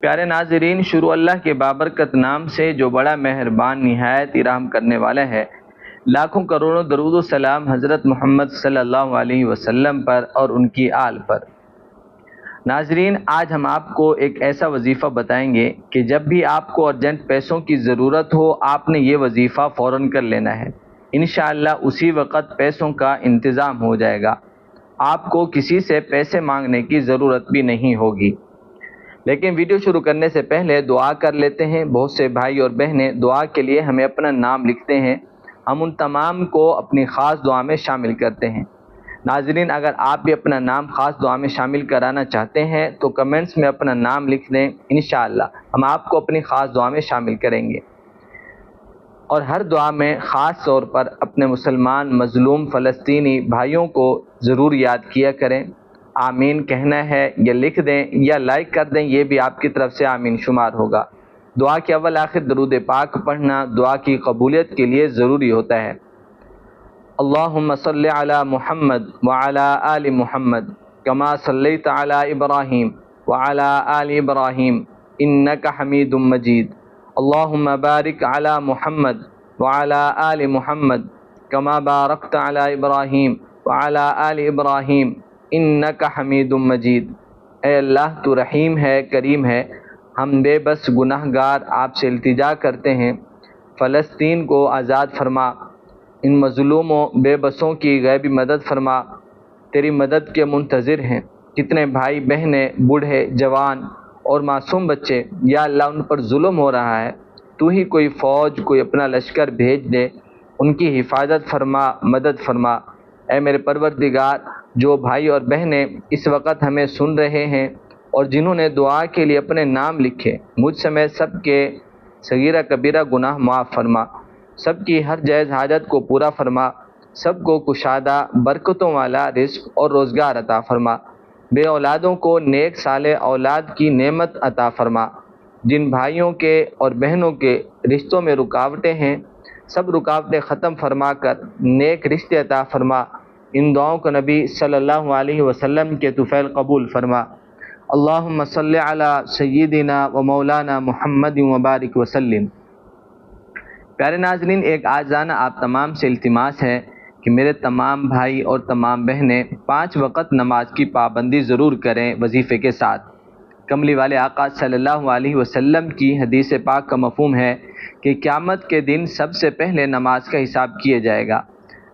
پیارے ناظرین، شروع اللہ کے بابرکت نام سے جو بڑا مہربان نہایت رحم کرنے والا ہے۔ لاکھوں کروڑوں درود و سلام حضرت محمد صلی اللہ علیہ وسلم پر اور ان کی آل پر۔ ناظرین، آج ہم آپ کو ایک ایسا وظیفہ بتائیں گے کہ جب بھی آپ کو ارجنٹ پیسوں کی ضرورت ہو، آپ نے یہ وظیفہ فوراً کر لینا ہے۔ انشاءاللہ اسی وقت پیسوں کا انتظام ہو جائے گا، آپ کو کسی سے پیسے مانگنے کی ضرورت بھی نہیں ہوگی۔ لیکن ویڈیو شروع کرنے سے پہلے دعا کر لیتے ہیں۔ بہت سے بھائی اور بہنیں دعا کے لیے ہمیں اپنا نام لکھتے ہیں، ہم ان تمام کو اپنی خاص دعا میں شامل کرتے ہیں۔ ناظرین، اگر آپ بھی اپنا نام خاص دعا میں شامل کرانا چاہتے ہیں تو کمنٹس میں اپنا نام لکھ دیں، انشاءاللہ ہم آپ کو اپنی خاص دعا میں شامل کریں گے۔ اور ہر دعا میں خاص طور پر اپنے مسلمان مظلوم فلسطینی بھائیوں کو ضرور یاد کیا کریں۔ آمین کہنا ہے یا لکھ دیں یا لائک کر دیں، یہ بھی آپ کی طرف سے آمین شمار ہوگا۔ دعا کے اول آخر درود پاک پڑھنا دعا کی قبولیت کے لیے ضروری ہوتا ہے۔ اللہم صلی علی محمد وعلی آل محمد کما صلیت علی ابراہیم وعلی آل ابراہیم انک حمید مجید۔ اللہم بارک علی محمد وعلی آل محمد کما بارکت علی ابراہیم وعلی آل ابراہیم انک حمید مجید۔ اے اللہ، تو رحیم ہے، کریم ہے، ہم بے بس گناہ گار آپ سے التجا کرتے ہیں، فلسطین کو آزاد فرما، ان مظلوموں بے بسوں کی غیبی مدد فرما، تیری مدد کے منتظر ہیں۔ کتنے بھائی بہنیں، بوڑھے، جوان اور معصوم بچے، یا اللہ ان پر ظلم ہو رہا ہے، تو ہی کوئی فوج، کوئی اپنا لشکر بھیج دے، ان کی حفاظت فرما، مدد فرما۔ اے میرے پروردگار، جو بھائی اور بہنیں اس وقت ہمیں سن رہے ہیں اور جنہوں نے دعا کے لیے اپنے نام لکھے، مجھ سمیت سب کے صغیرہ کبیرہ گناہ معاف فرما، سب کی ہر جائز حاجت کو پورا فرما، سب کو کشادہ برکتوں والا رزق اور روزگار عطا فرما، بے اولادوں کو نیک صالح اولاد کی نعمت عطا فرما۔ جن بھائیوں کے اور بہنوں کے رشتوں میں رکاوٹیں ہیں، سب رکاوٹیں ختم فرما کر نیک رشتے عطا فرما۔ ان دعاؤں کو نبی صلی اللہ علیہ وسلم کے طفیل قبول فرما۔ اللہم صلی علی سیدنا و مولانا محمد وبارک وسلم۔ پیارے ناظرین، ایک عاجزانہ آپ تمام سے التماس ہے کہ میرے تمام بھائی اور تمام بہنیں 5 وقت نماز کی پابندی ضرور کریں وظیفے کے ساتھ۔ کملی والے آقا صلی اللہ علیہ وسلم کی حدیث پاک کا مفہوم ہے کہ قیامت کے دن سب سے پہلے نماز کا حساب کیا جائے گا۔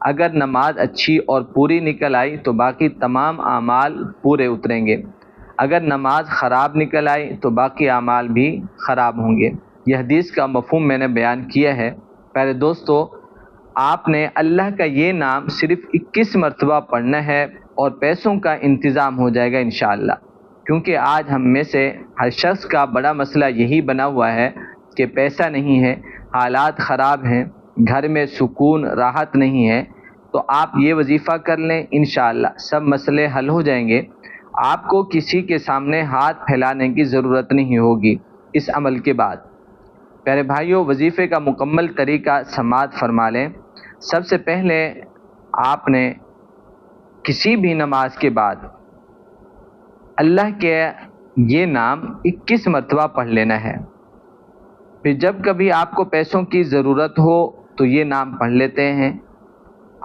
اگر نماز اچھی اور پوری نکل آئی تو باقی تمام اعمال پورے اتریں گے، اگر نماز خراب نکل آئی تو باقی اعمال بھی خراب ہوں گے۔ یہ حدیث کا مفہوم میں نے بیان کیا ہے۔ پیارے دوستو، آپ نے اللہ کا یہ نام صرف 21 مرتبہ پڑھنا ہے اور پیسوں کا انتظام ہو جائے گا انشاءاللہ، کیونکہ آج ہم میں سے ہر شخص کا بڑا مسئلہ یہی بنا ہوا ہے کہ پیسہ نہیں ہے، حالات خراب ہیں، گھر میں سکون راحت نہیں ہے۔ تو آپ یہ وظیفہ کر لیں، انشاءاللہ سب مسئلے حل ہو جائیں گے۔ آپ کو کسی کے سامنے ہاتھ پھیلانے کی ضرورت نہیں ہوگی اس عمل کے بعد۔ پیارے بھائیوں، وظیفے کا مکمل طریقہ سماعت فرما لیں۔ سب سے پہلے آپ نے کسی بھی نماز کے بعد اللہ کے یہ نام 21 مرتبہ پڑھ لینا ہے۔ پھر جب کبھی آپ کو پیسوں کی ضرورت ہو تو یہ نام پڑھ لیتے ہیں،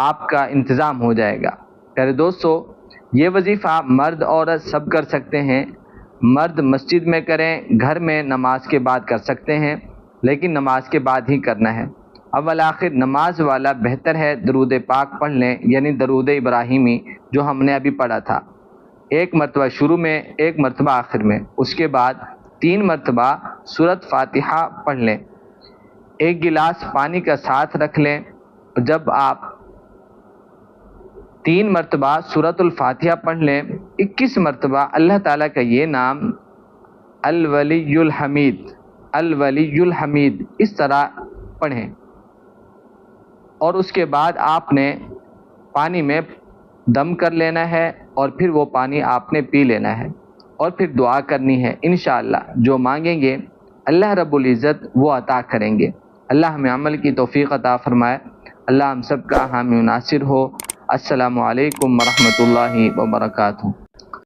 آپ کا انتظام ہو جائے گا۔ پیارے دوستو، یہ وظیفہ مرد عورت سب کر سکتے ہیں۔ مرد مسجد میں کریں، گھر میں نماز کے بعد کر سکتے ہیں، لیکن نماز کے بعد ہی کرنا ہے۔ اول آخر نماز والا بہتر ہے درود پاک پڑھ لیں، یعنی درود ابراہیمی جو ہم نے ابھی پڑھا تھا، 1 مرتبہ شروع میں، 1 مرتبہ آخر میں، اس کے بعد 3 مرتبہ سورۃ فاتحہ پڑھ لیں۔ 1 گلاس پانی کا ساتھ رکھ لیں۔ جب آپ 3 مرتبہ سورۃ الفاتحہ پڑھ لیں، 21 مرتبہ اللہ تعالیٰ کا یہ نام الولی الحمید، الولی الحمید اس طرح پڑھیں، اور اس کے بعد آپ نے پانی میں دم کر لینا ہے اور پھر وہ پانی آپ نے پی لینا ہے اور پھر دعا کرنی ہے۔ انشاءاللہ جو مانگیں گے اللہ رب العزت وہ عطا کریں گے۔ اللہ ہمیں عمل کی توفیق عطا فرمائے۔ اللہ ہم سب کا حامی و ناصر ہو۔ السلام علیکم ورحمۃ اللہ وبرکاتہ۔